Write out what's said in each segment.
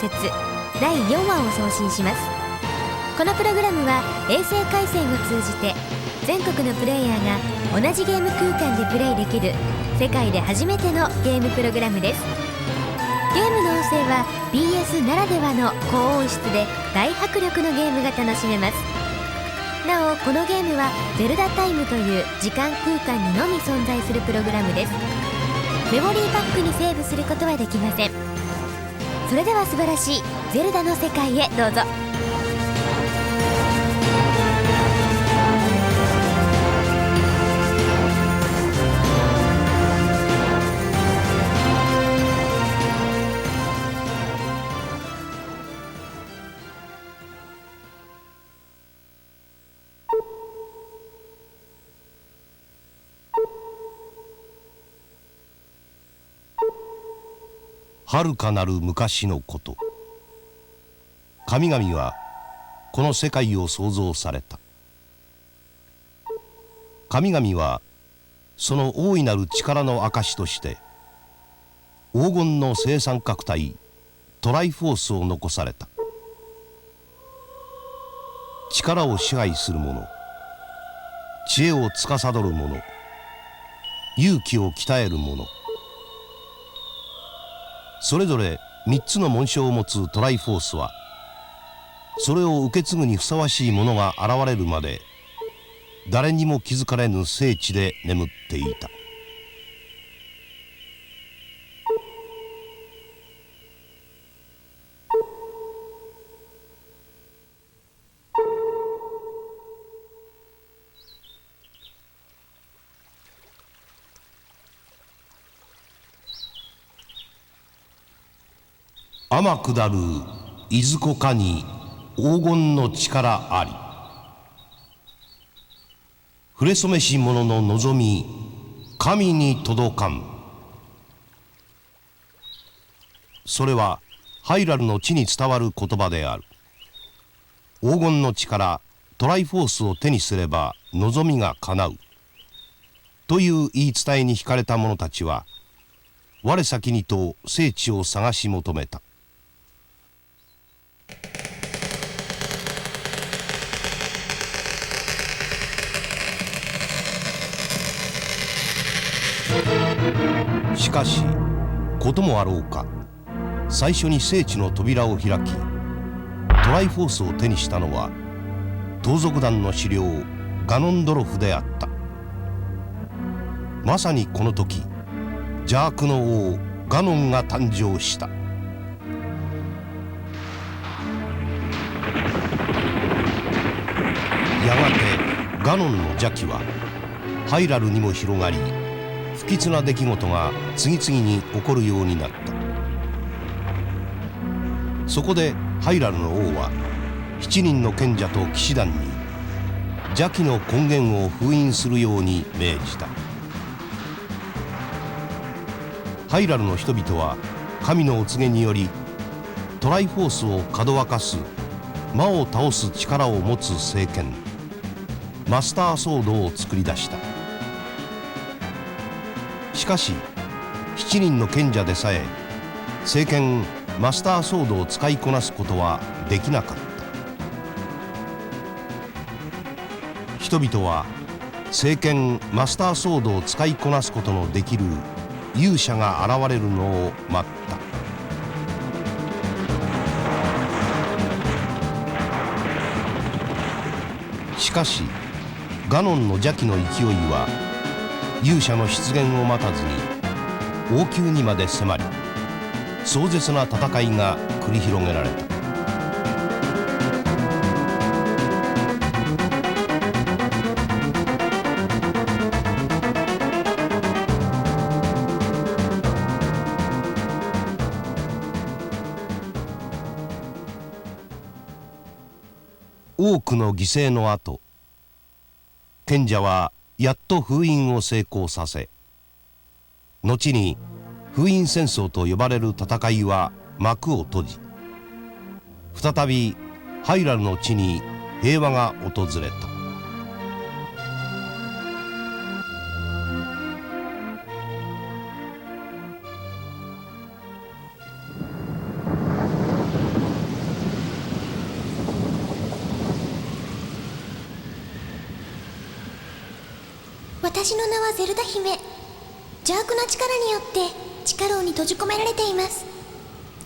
説第4話を送信します。このプログラムは衛星回線を通じて全国のプレイヤーが同じゲーム空間でプレイできる世界で初めてのゲームプログラムです。ゲームの音声は BS ならではの高音質で大迫力のゲームが楽しめます。なおこのゲームはゼルダタイムという時間空間にのみ存在するプログラムです。メモリーパックにセーブすることはできません。それでは素晴らしいゼルダの世界へどうぞ。遥かなる昔のこと、神々はこの世界を創造された。神々はその大いなる力の証として黄金の正三角体トライフォースを残された。力を支配する者、知恵を司る者、勇気を鍛える者、それぞれ3つの紋章を持つトライフォースはそれを受け継ぐにふさわしいものが現れるまで誰にも気づかれぬ聖地で眠っていた。天下るいずこかに黄金の力あり。触れそめし者の望み神に届かん。それはハイラルの地に伝わる言葉である。黄金の力トライフォースを手にすれば望みが叶うという言い伝えに惹かれた者たちは我先にと聖地を探し求めた。しかしこともあろうか、最初に聖地の扉を開きトライフォースを手にしたのは盗賊団の首領ガノンドロフであった。まさにこの時邪悪の王ガノンが誕生した。やがてガノンの邪気はハイラルにも広がり、不吉な出来事が次々に起こるようになった。そこでハイラルの王は7人の賢者と騎士団に邪気の根源を封印するように命じた。ハイラルの人々は神のお告げによりトライフォースをかどわかす魔を倒す力を持つ聖剣マスターソードを作り出した。しかし7人の賢者でさえ聖剣マスターソードを使いこなすことはできなかった。人々は聖剣マスターソードを使いこなすことのできる勇者が現れるのを待った。しかしガノンの邪気の勢いは勇者の出現を待たずに王宮にまで迫り、壮絶な戦いが繰り広げられた。多くの犠牲の後、賢者はやっと封印を成功させ、後に封印戦争と呼ばれる戦いは幕を閉じ、再びハイラルの地に平和が訪れた。私の名はゼルダ姫。邪悪な力によって地下牢に閉じ込められています。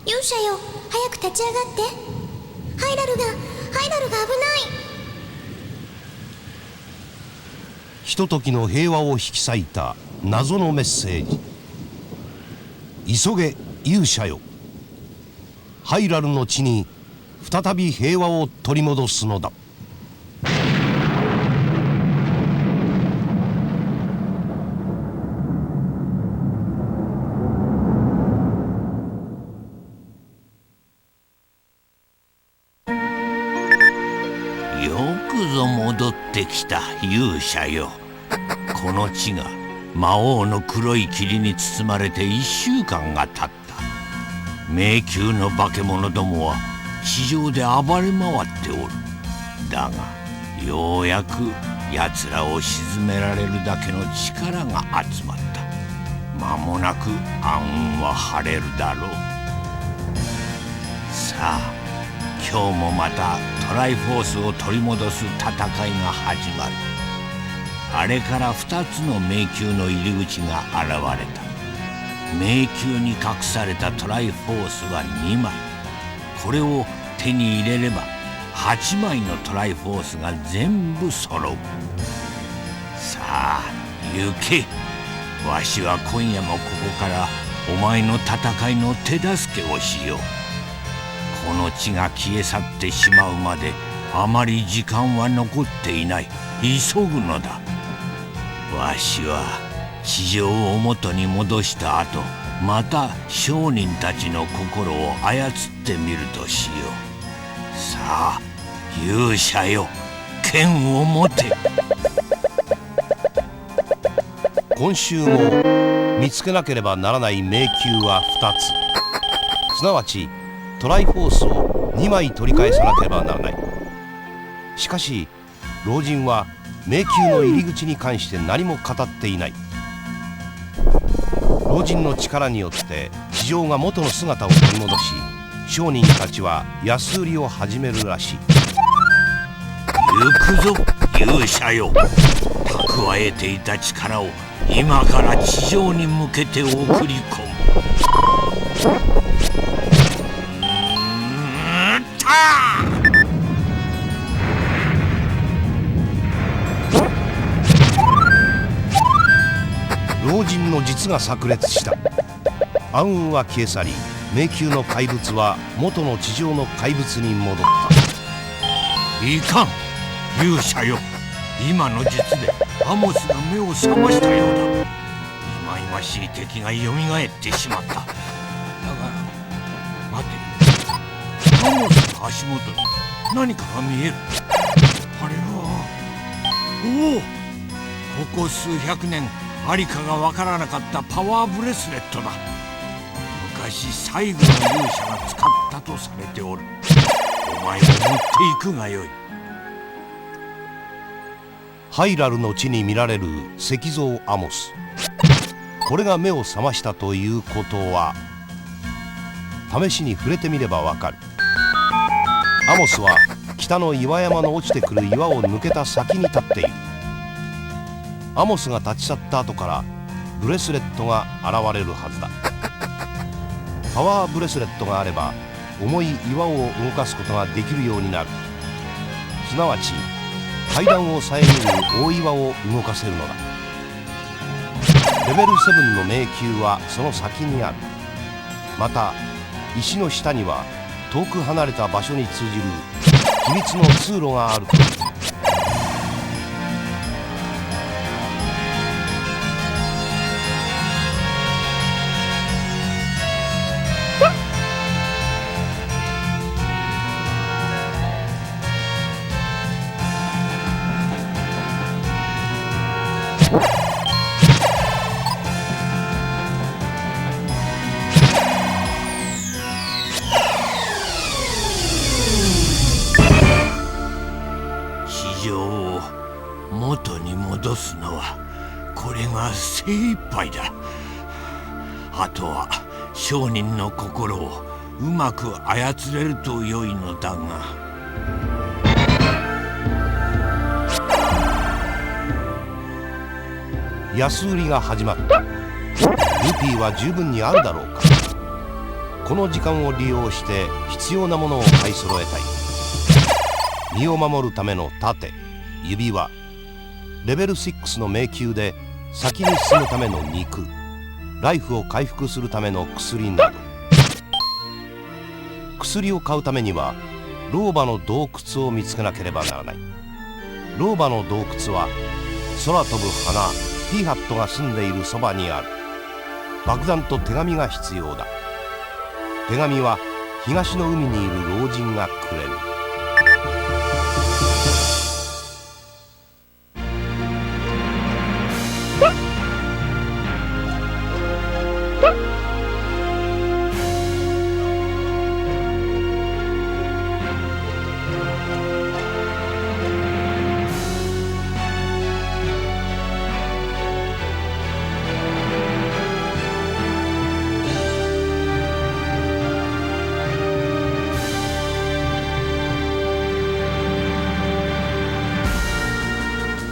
勇者よ、早く立ち上がって。ハイラルが危ない。ひとときの平和を引き裂いた謎のメッセージ。急げ勇者よ、ハイラルの地に再び平和を取り戻すのだ。よくぞ戻ってきた勇者よ。この地が魔王の黒い霧に包まれて1週間が経った。迷宮の化け物どもは地上で暴れ回っておる。だがようやく奴らを鎮められるだけの力が集まった。間もなく暗雲は晴れるだろう。さあ今日もまたトライフォースを取り戻す戦いが始まる。あれから2つの迷宮の入り口が現れた。迷宮に隠されたトライフォースは2枚。これを手に入れれば8枚のトライフォースが全部揃う。さあ行け。わしは今夜もここからお前の戦いの手助けをしよう。この地が消え去ってしまうまであまり時間は残っていない。急ぐのだ。わしは地上を元に戻した後、また商人たちの心を操ってみるとしよう。さあ勇者よ、剣を持て。今週も見つけなければならない迷宮は2つ。すなわちトライフォースを2枚取り返さなければならない。しかし老人は迷宮の入り口に関して何も語っていない。老人の力によって地上が元の姿を取り戻し、商人たちは安売りを始めるらしい。行くぞ勇者よ。蓄えていた力を今から地上に向けて送り込む。老人の術が炸裂した。暗雲は消え去り、迷宮の怪物は元の地上の怪物に戻った。いかん勇者よ。今の術でアモスが目を覚ましたようだ。いまいましい敵がよみがえってしまった。だが待て、アモスの足元に何かが見える。あれはここ数百年ありかがわからなかったパワーブレスレットだ。昔最後の勇者が使ったとされておる。お前も持っていくがよい。ハイラルの地に見られる石像アモス。これが目を覚ましたということは、試しに触れてみればわかる。アモスは北の岩山の落ちてくる岩を抜けた先に立っている。アモスが立ち去った後からブレスレットが現れるはずだ。パワーブレスレットがあれば重い岩を動かすことができるようになる。すなわち階段を遮る大岩を動かせるのだ。レベル7の迷宮はその先にある。また石の下には遠く離れた場所に通じる秘密の通路があるという。地上を元に戻すのはこれが精一杯だ。あとは商人の心をうまく操れると良いのだが。安売りが始まった。ルピーは十分にあるだろうか。この時間を利用して必要なものを買い揃えたい。身を守るための盾、指輪、レベル6の迷宮で先に進むための肉、ライフを回復するための薬など。薬を買うためには老婆の洞窟を見つけなければならない。老婆の洞窟は空飛ぶ花ピーハットが住んでいるそばにある。爆弾と手紙が必要だ。手紙は東の海にいる老人がくれる。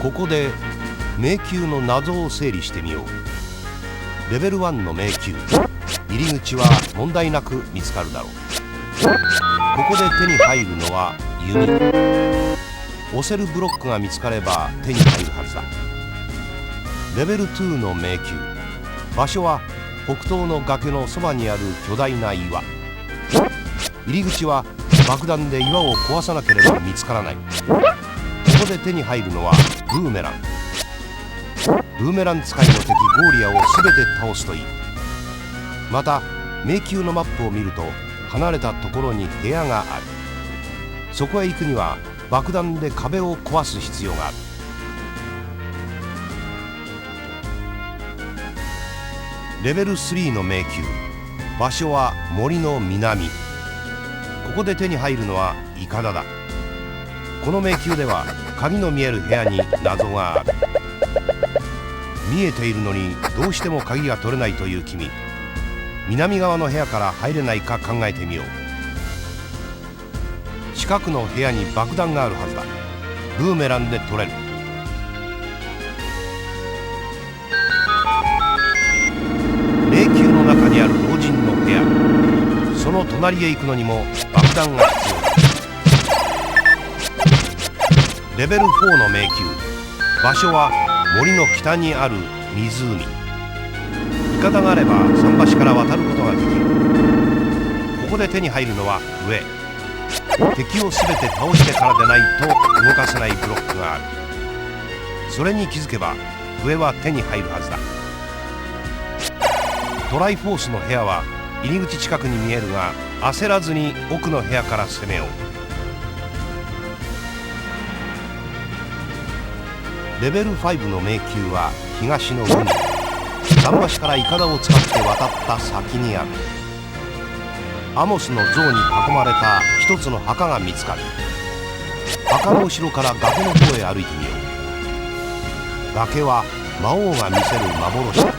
ここで迷宮の謎を整理してみよう。レベル1の迷宮、入り口は問題なく見つかるだろう。ここで手に入るのは弓。押せるブロックが見つかれば手に入るはずだ。レベル2の迷宮、場所は北東の崖のそばにある巨大な岩。入り口は爆弾で岩を壊さなければ見つからない。ここで手に入るのはブーメラン。ブーメラン使いの敵ゴーリアを全て倒すといい。また迷宮のマップを見ると離れたところに部屋がある。そこへ行くには爆弾で壁を壊す必要がある。レベル3の迷宮、場所は森の南。ここで手に入るのはイカダだ。この迷宮では鍵の見える部屋に謎がある。見えているのにどうしても鍵が取れないという君、南側の部屋から入れないか考えてみよう。近くの部屋に爆弾があるはずだ。ブーメランで取れる。迷宮の中にある老人の部屋、その隣へ行くのにも爆弾が必要だ。レベル4の迷宮、場所は森の北にある湖。イカダがあれば桟橋から渡ることができる。ここで手に入るのは上。敵を全て倒してからでないと動かせないブロックがある。それに気づけば上は手に入るはずだ。トライフォースの部屋は入り口近くに見えるが、焦らずに奥の部屋から攻めよう。レベル5の迷宮は東の海。桟橋からイカダを使って渡った先にある。アモスの像に囲まれた一つの墓が見つかる。墓の後ろから崖の方へ歩いてみよう。崖は魔王が見せる幻だ。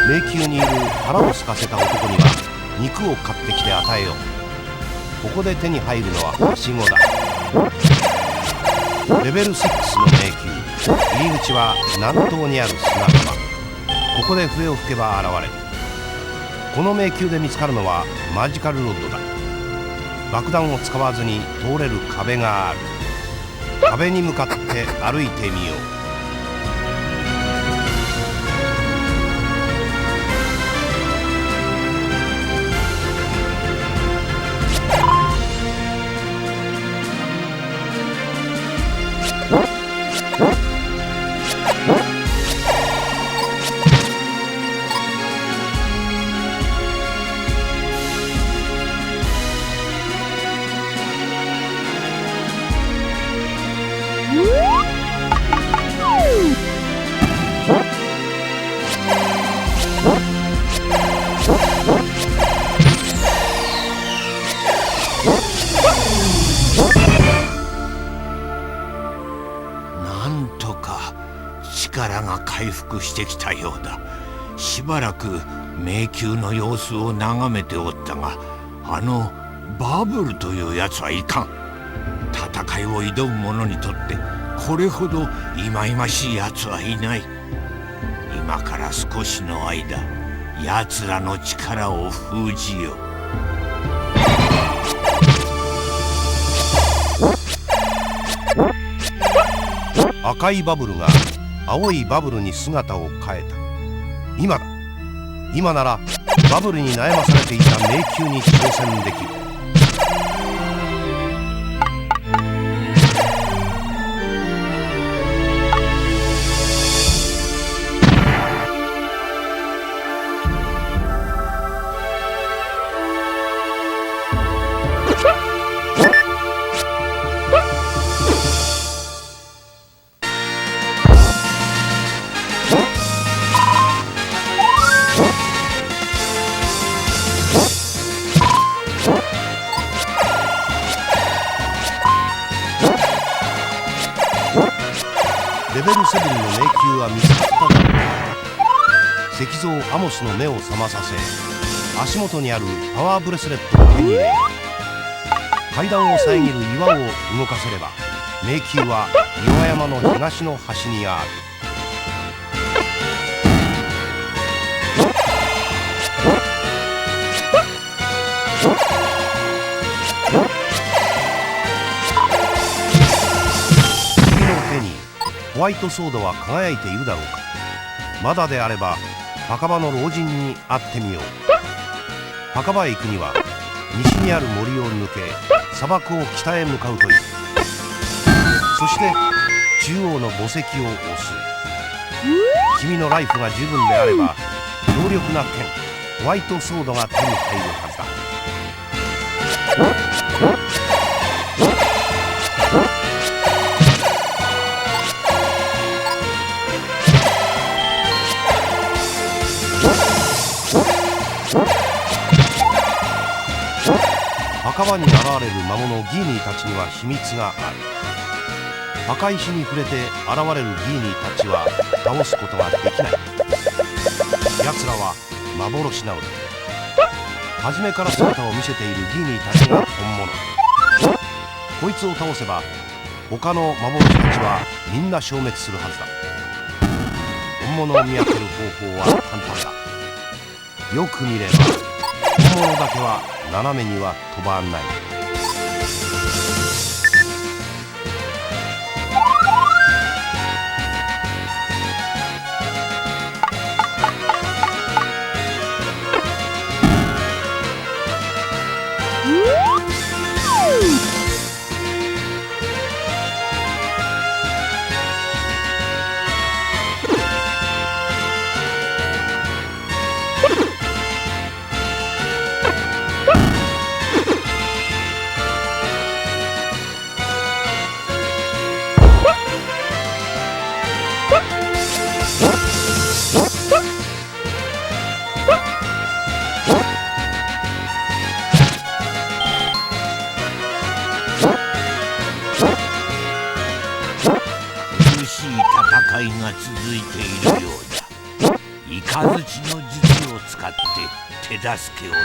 迷宮にいる腹を空かせた男には肉を買ってきて与えよう。ここで手に入るのははしごだ。レベル6の迷宮、入り口は南東にある砂浜。ここで笛を吹けば現れる。この迷宮で見つかるのはマジカルロッドだ。爆弾を使わずに通れる壁がある。壁に向かって歩いてみよう。なんとか力が回復してきたようだ。しばらく迷宮の様子を眺めておったが、あのバブルというやつはいかん。戦いを挑む者にとってこれほど忌々しいやつはいない。今から少しの間、奴らの力を封じよう。赤いバブルが青いバブルに姿を変えた。今だ。今ならバブルに悩まされていた迷宮に挑戦できる。レベル7の迷宮は見つかっただろう。石像アモスの目を覚まさせ、足元にあるパワーブレスレットを手に入れ、階段を遮る岩を動かせれば迷宮は岩山の東の端にある。ホワイトソードは輝いているだろうか。まだであれば墓場の老人に会ってみよう。墓場へ行くには西にある森を抜け砂漠を北へ向かうといい。そして中央の墓石を押す。君のライフが十分であれば強力な剣ホワイトソードが手に入るはずだ。墓場に現れる魔物ギーニーたちには秘密がある。墓石に触れて現れるギーニーたちは倒すことができない。奴らは幻なのだ。初めから姿を見せているギーニーたちが本物。こいつを倒せば他の幻たちはみんな消滅するはずだ。本物を見分ける方法は簡単だ。よく見れば本物だけは斜めには飛ばない。戦いが続いているようだ。雷の術を使って手助けをしよ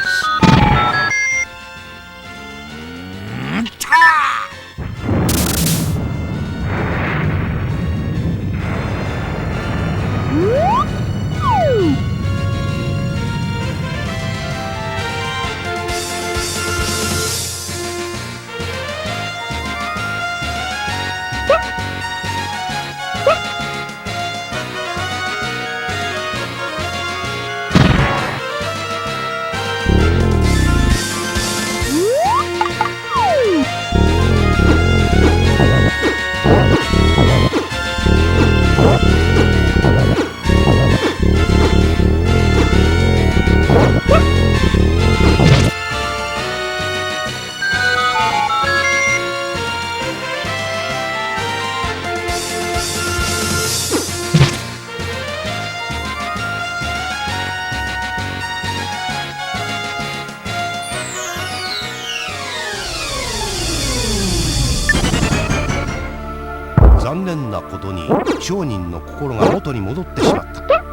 残念なことに商人の心が元に戻ってしまった。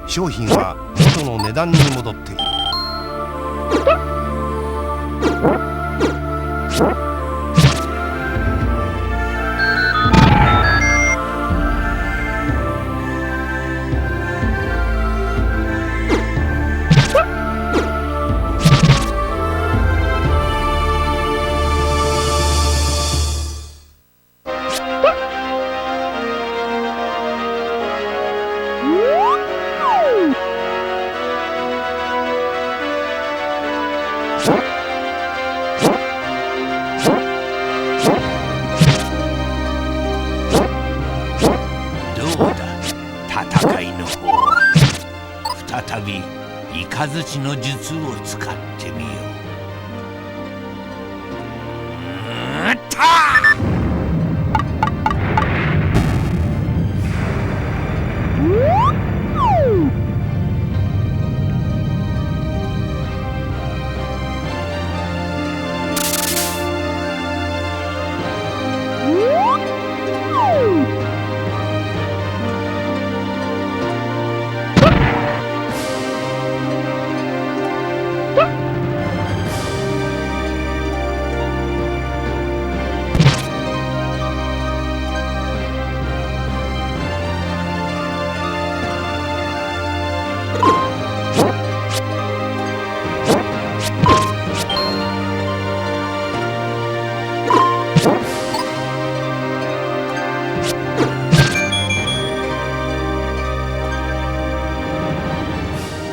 商品は元の値段に戻っている。雷の術を使ってみよう。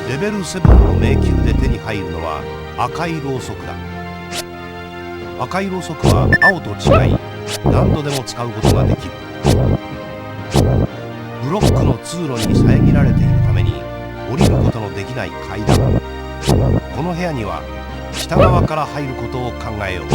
レベル7の迷宮で手に入るのは赤いろうそくだ。赤いろうそくは青と違い何度でも使うことができる。ブロックの通路に遮られているために降りることのできない階段。この部屋には北側から入ることを考えよう。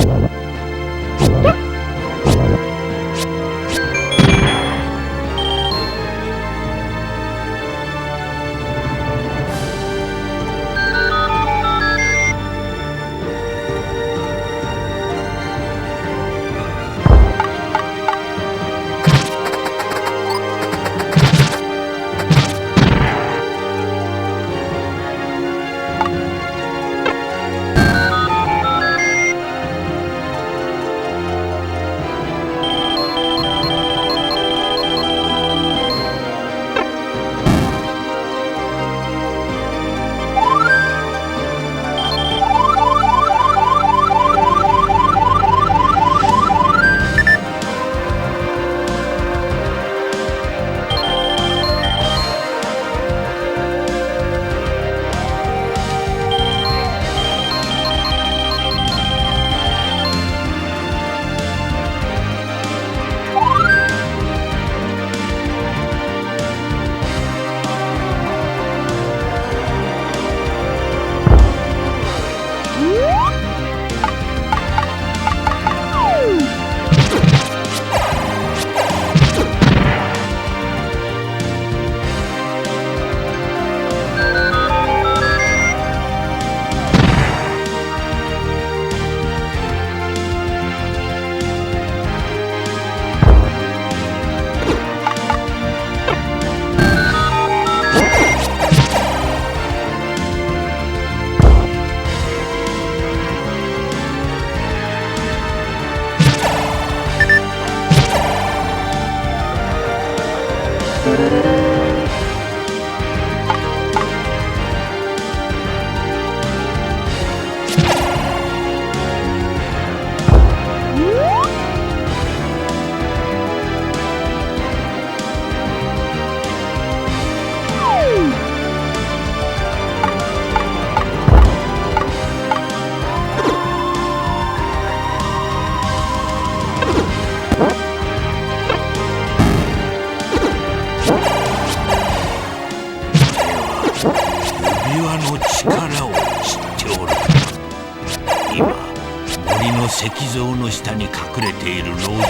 石像の下に隠れている老人が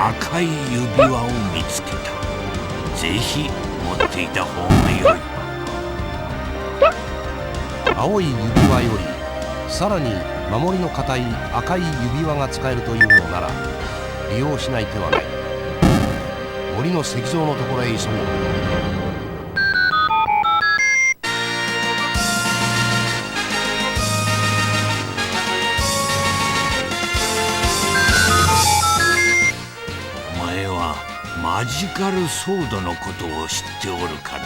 赤い指輪を見つけた。ぜひ持っていた方が良い。青い指輪よりさらに守りの固い赤い指輪が使えるというのなら利用しない手はない。森の石像のところへ急ごう。マジカルソードのことを知っておるかな。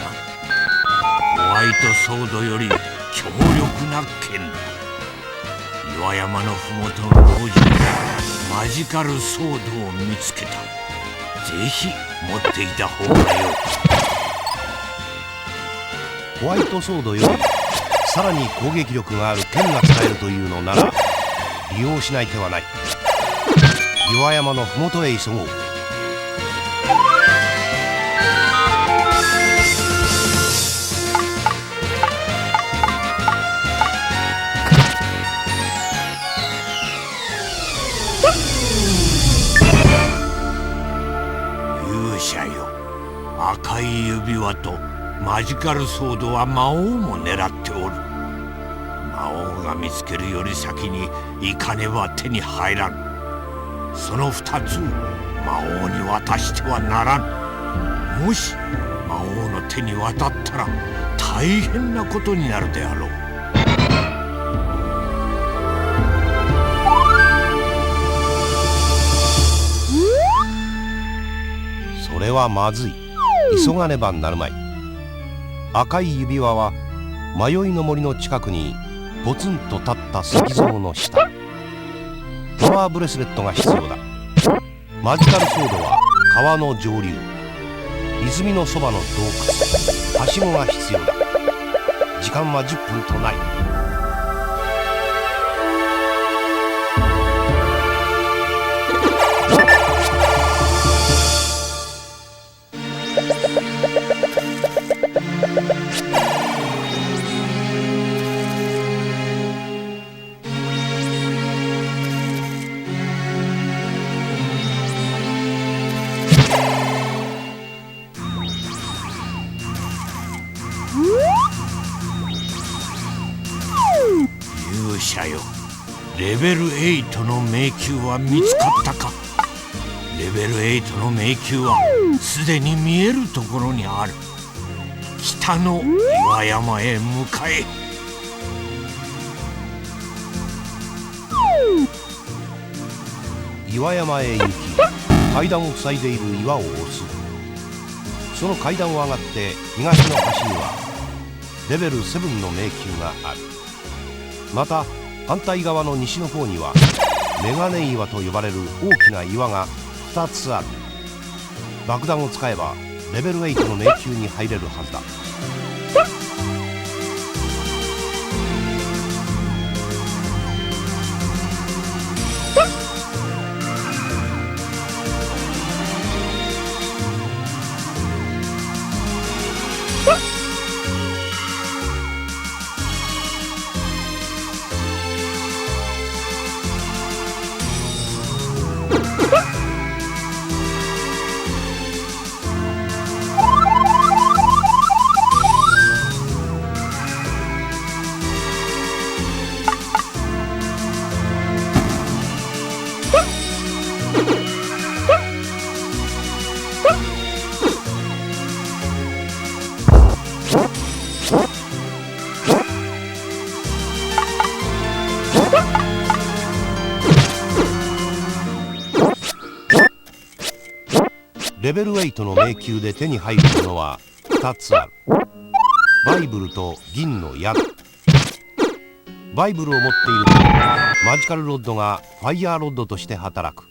ホワイトソードより強力な剣だ。岩山のふもとの老人がマジカルソードを見つけた。ぜひ持っていた方がよい。ホワイトソードよりさらに攻撃力がある剣が使えるというのなら利用しない手はない。岩山のふもとへ急ごう。赤い指輪とマジカルソードは魔王も狙っておる。魔王が見つけるより先に行かねば手に入らん。その2つを魔王に渡してはならん。もし魔王の手に渡ったら大変なことになるであろう。それはまずい。急がねばなるまい。赤い指輪は迷いの森の近くにポツンと立った石像の下。パワーブレスレットが必要だ。マジカルソードは川の上流、泉のそばの洞窟、はしごが必要だ。時間は10分とない。勇者よ、レベル8の迷宮は見つかったか。レベル8の迷宮はすでに見えるところにある。北の岩山へ向かえ。岩山へ行き、階段を塞いでいる岩を押す。その階段を上がって東の端にはレベル7の迷宮がある。また反対側の西の方にはメガネ岩と呼ばれる大きな岩が2つある。爆弾を使えばレベル8の迷宮に入れるはずだ。レベル8の迷宮で手に入るものは2つある。バイブルと銀の矢。バイブルを持っているとマジカルロッドがファイヤーロッドとして働く。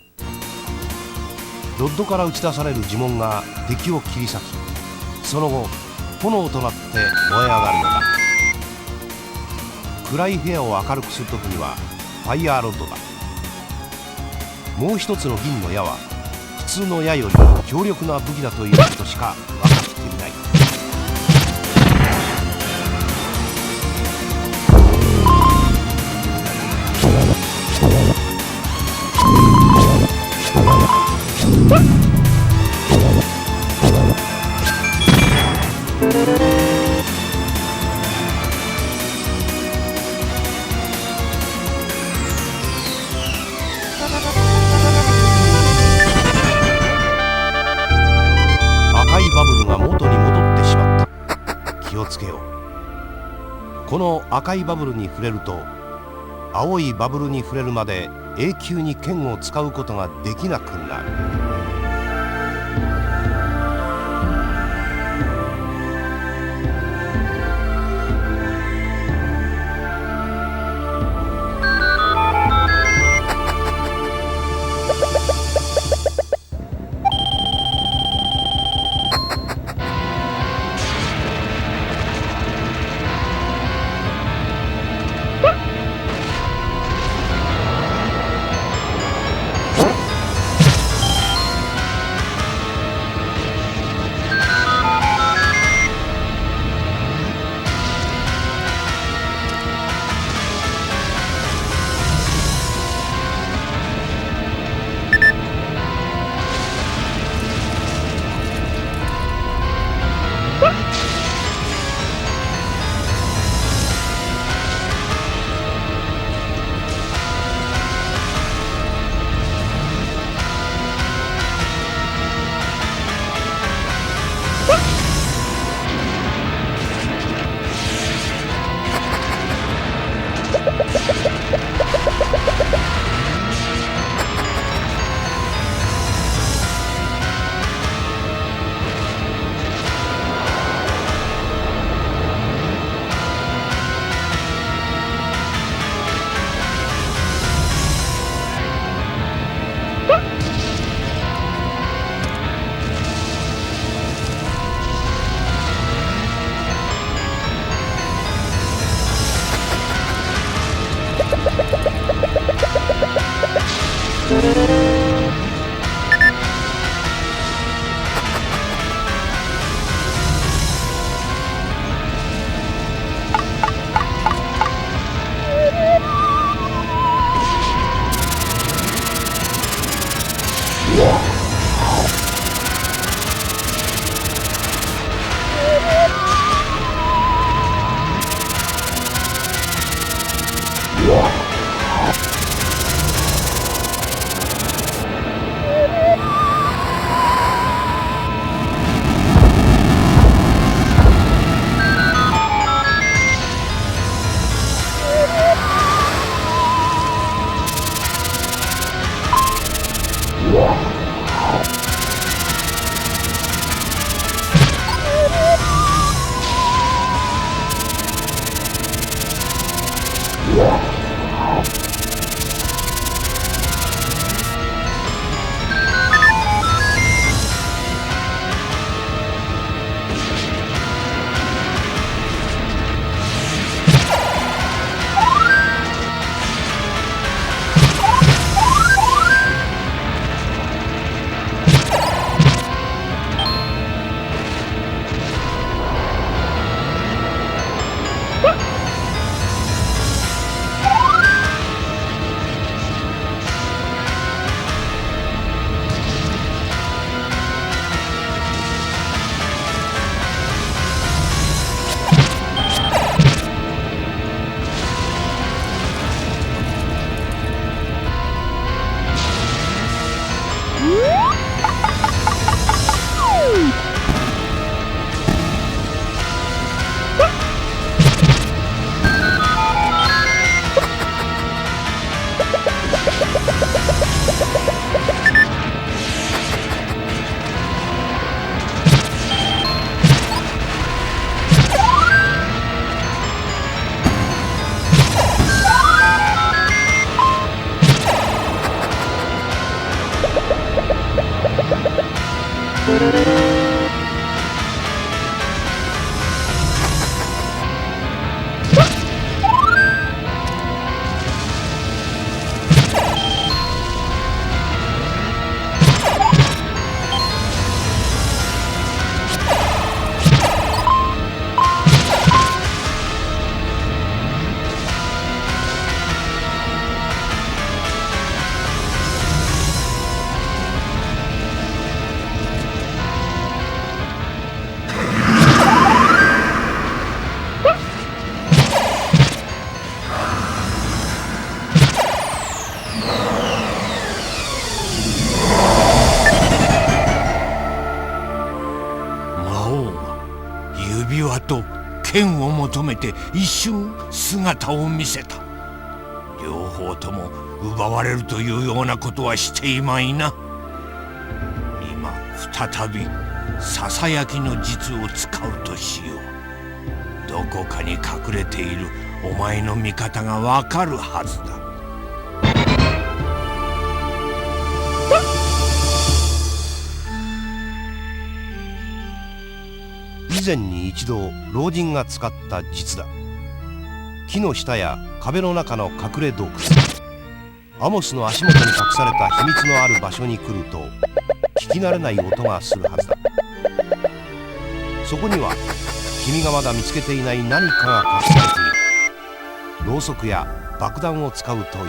ロッドから打ち出される呪文が敵を切り裂き、その後炎となって燃え上がるのだ。暗い部屋を明るくするときにはファイヤーロッドだ。もう一つの銀の矢は普通の矢より強力な武器だということしか分かっていない。この赤いバブルに触れると青いバブルに触れるまで永久に剣を使うことができなくなる。指輪と剣を求めて一瞬姿を見せた。両方とも奪われるというようなことはしていまいな。今再びささやきの術を使うとしよう。どこかに隠れているお前の味方がわかるはずだ。以前に一度老人が使った術だ。木の下や壁の中の隠れ洞窟、アモスの足元に隠された秘密のある場所に来ると聞き慣れない音がするはずだ。そこには君がまだ見つけていない何かが隠されている。ろうそくや爆弾を使うといい。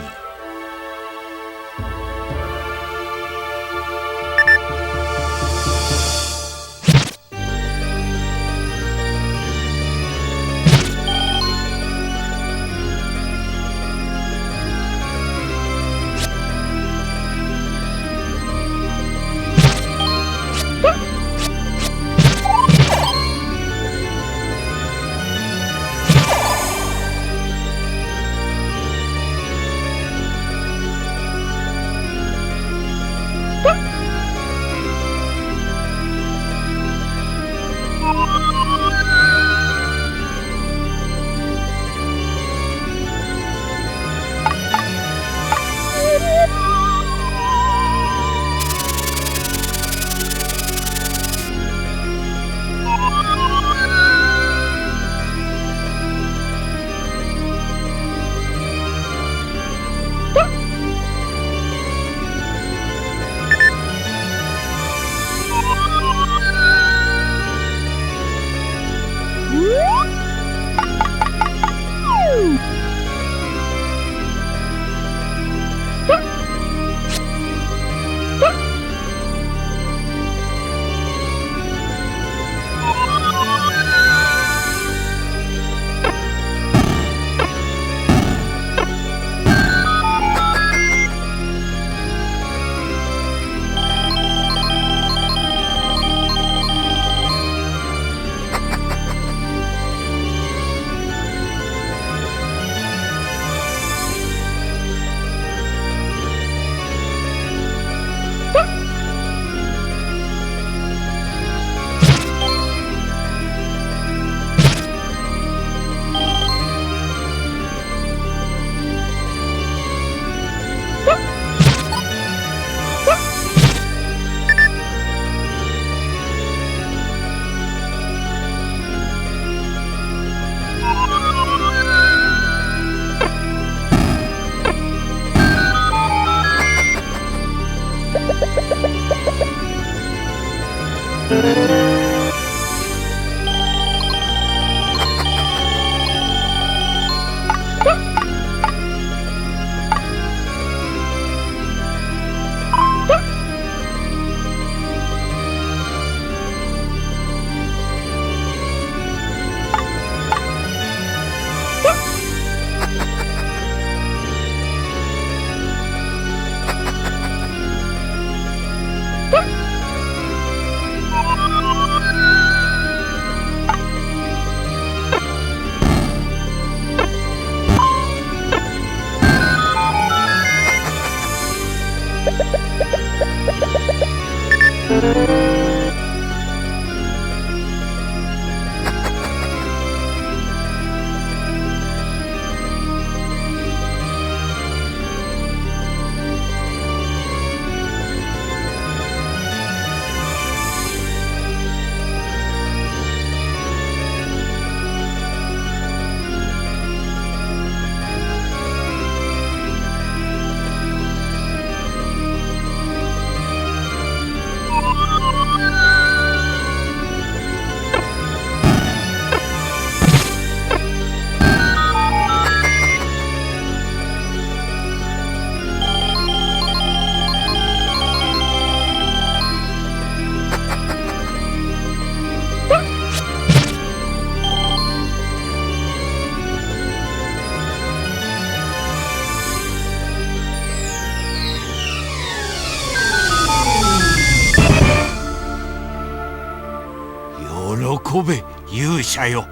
喜べ勇者よ。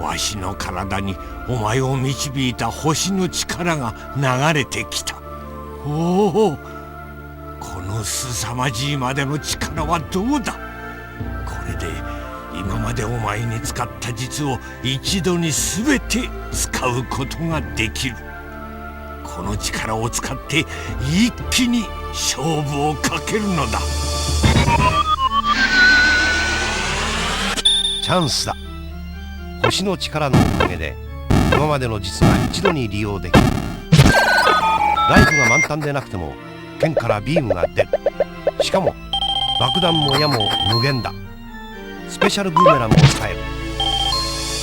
わしの体にお前を導いた星の力が流れてきた。おお、この凄まじいまでの力はどうだ。これで今までお前に使った術を一度に全て使うことができる。この力を使って一気に勝負をかけるのだ。チャンスだ。星の力のおかげで今までの術が一度に利用できる。ライフが満タンでなくても剣からビームが出る。しかも爆弾も矢も無限だ。スペシャルブーメランも使える。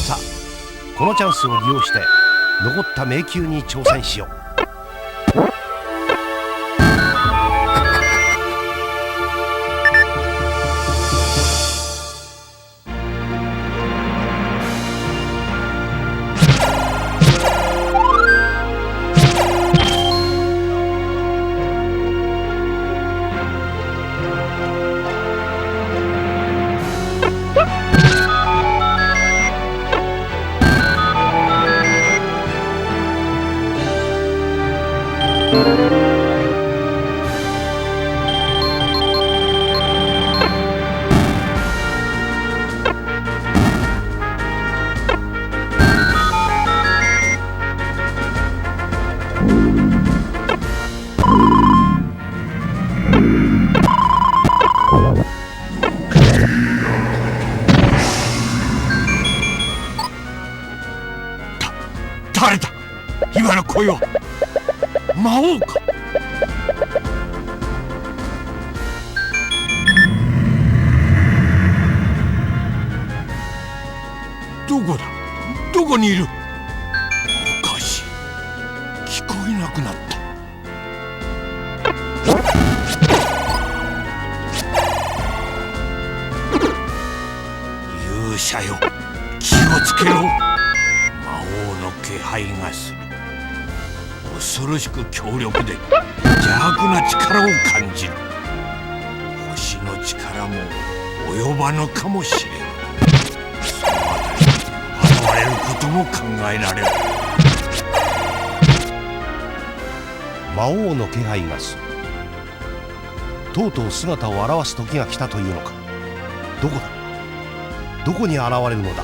さあこのチャンスを利用して残った迷宮に挑戦しよう。誰だ今の声は。魔王か。どこだ、どこにいる。おかしい、聞こえなくなった。勇者よ、気をつけろ。魔王の気配がする。恐ろしく強力で邪悪な力を感じる。星の力も及ばぬかもしれん。そのあたり現れることも考えられる。魔王の気配がする。とうとう姿を現す時が来たというのか。どこだ、どこに現れるのだ。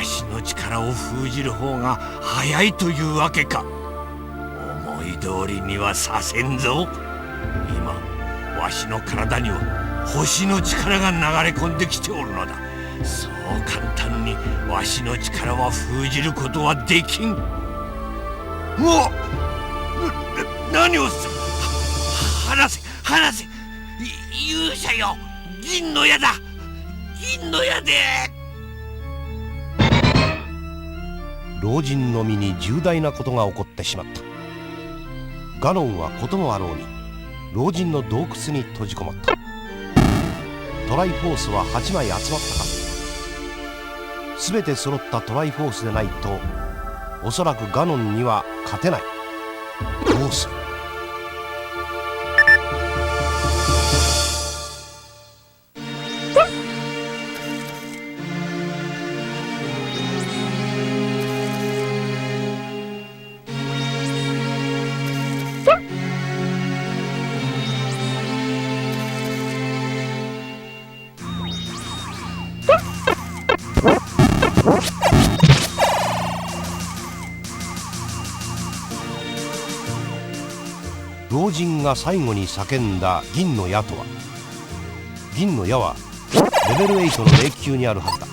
わしの力を封じる方が早いというわけか。思い通りにはさせんぞ。今わしの体には星の力が流れ込んできておるのだ。そう簡単にわしの力は封じることはできん。うわっ、何をする。離せ離せ。勇者よ、銀の矢だ、銀の矢で。老人の身に重大なことが起こってしまった。ガノンはこともあろうに老人の洞窟に閉じこもった。トライフォースは8枚集まったか。全て揃ったトライフォースでないとおそらくガノンには勝てない。どうする。老人が最後に叫んだ銀の矢とは。銀の矢はレベル8の迷宮にあるはずだ。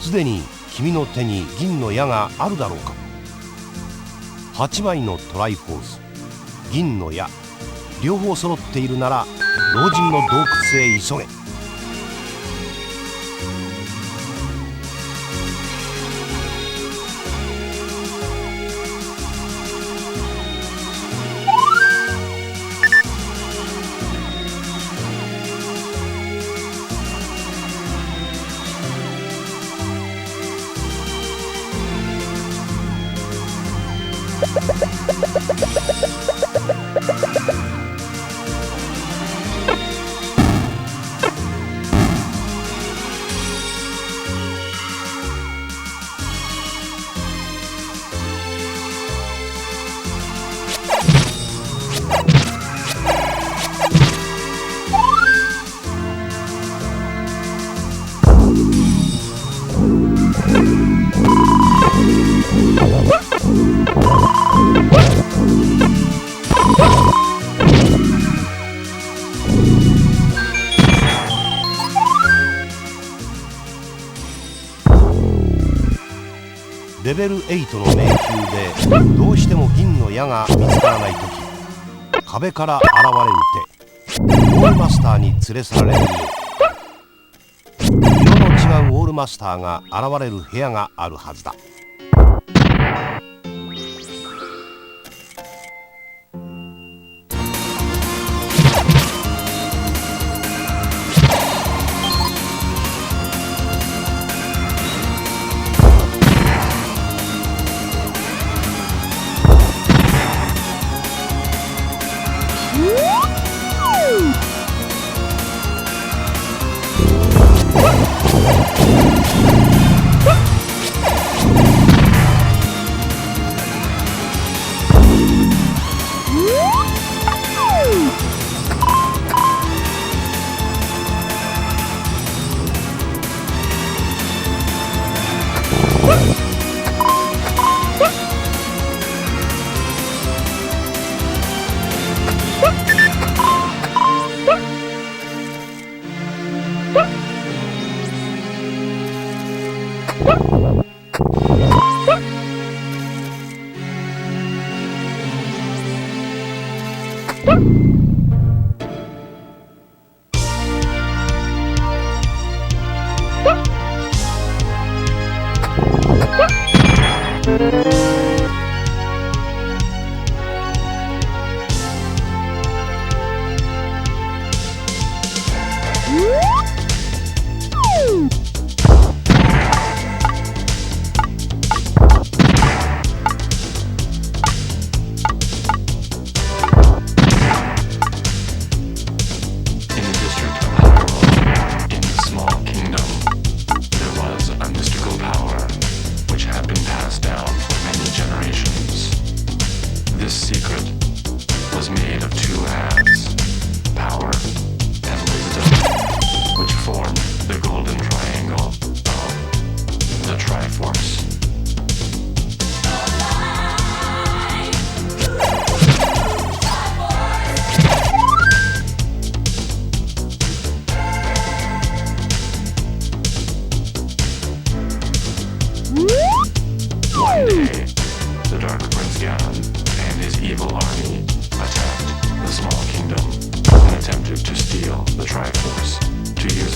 すでに君の手に銀の矢があるだろうか。8枚のトライフォース、銀の矢、両方揃っているなら老人の洞窟へ急げ。レベル8の迷宮でどうしても銀の矢が見つからないとき、壁から現れる手、ウォールマスターに連れ去られるよう、色の違うウォールマスターが現れる部屋があるはずだ。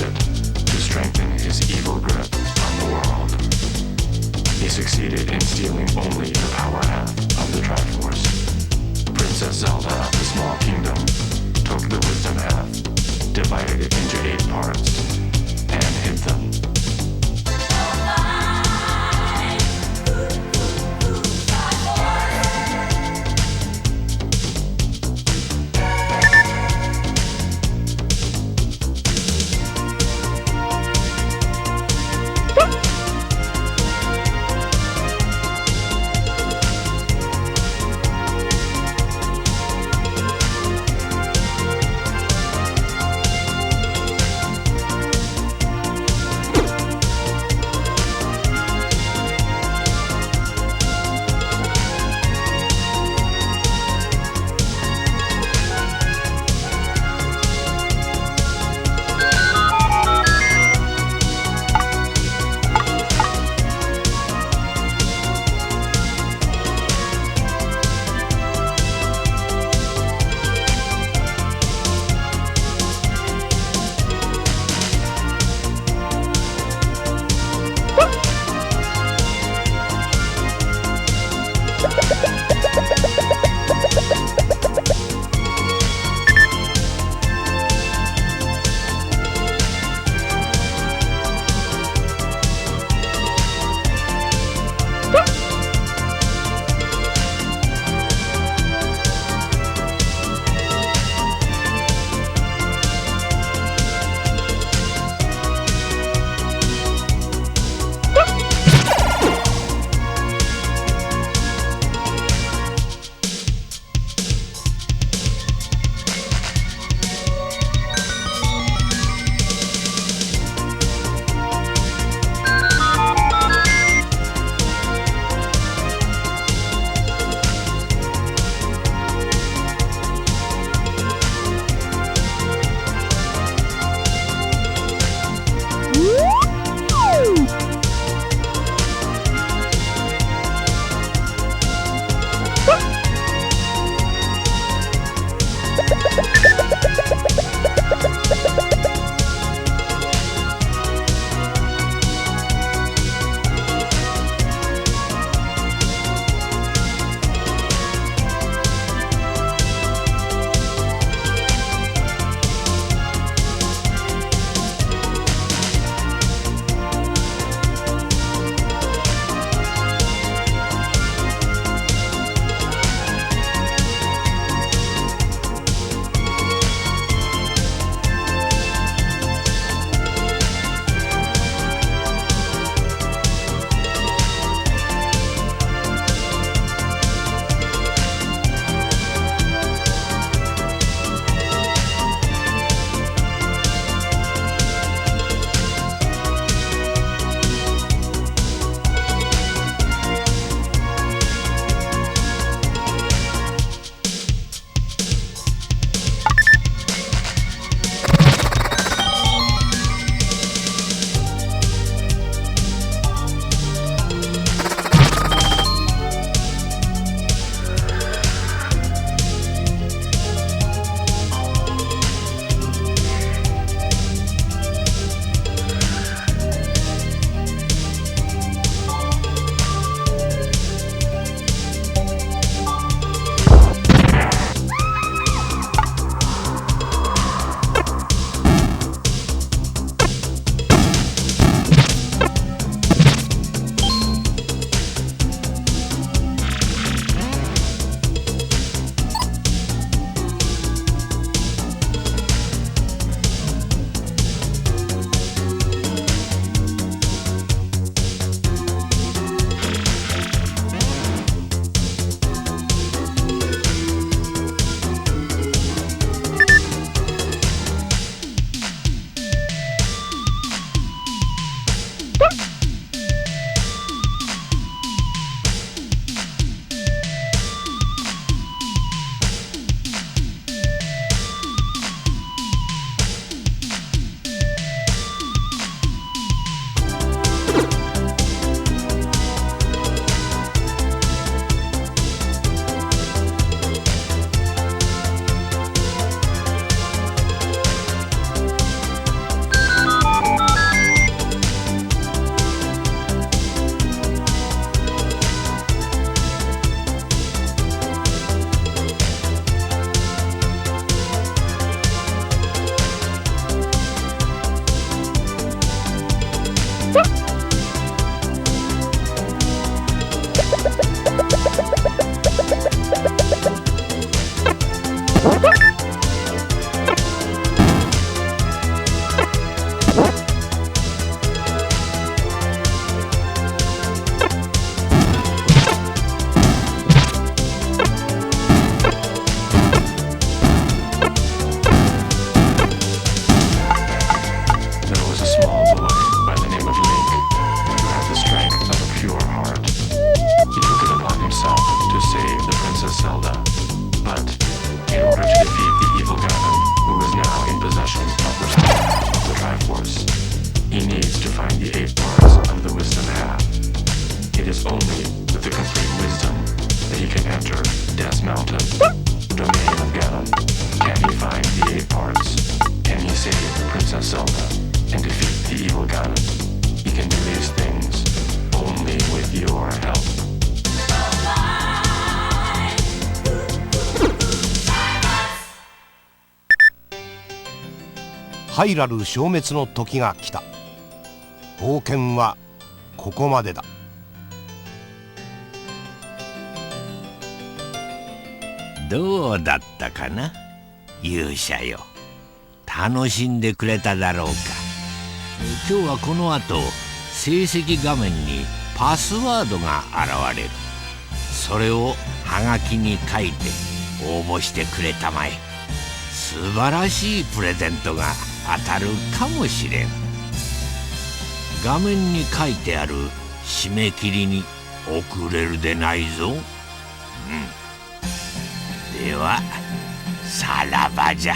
it to strengthen his evil grip on the world. He succeeded in stealing only the power half of the Triforce. Princess Zelda of the Small Kingdom took the wisdom half, divided it into 8 parts, and hid them. Princess Zelda and defeat the evil Ganon. You can do these things only with your help.ハイラル消滅の時が来た。冒険はここまでだ。どうだったかな、勇者よ。楽しんでくれただろうか。今日はこの後成績画面にパスワードが現れる。それをハガキに書いて応募してくれたまえ。素晴らしいプレゼントが当たるかもしれん。画面に書いてある締め切りに遅れるでないぞ。ではさらばじゃ。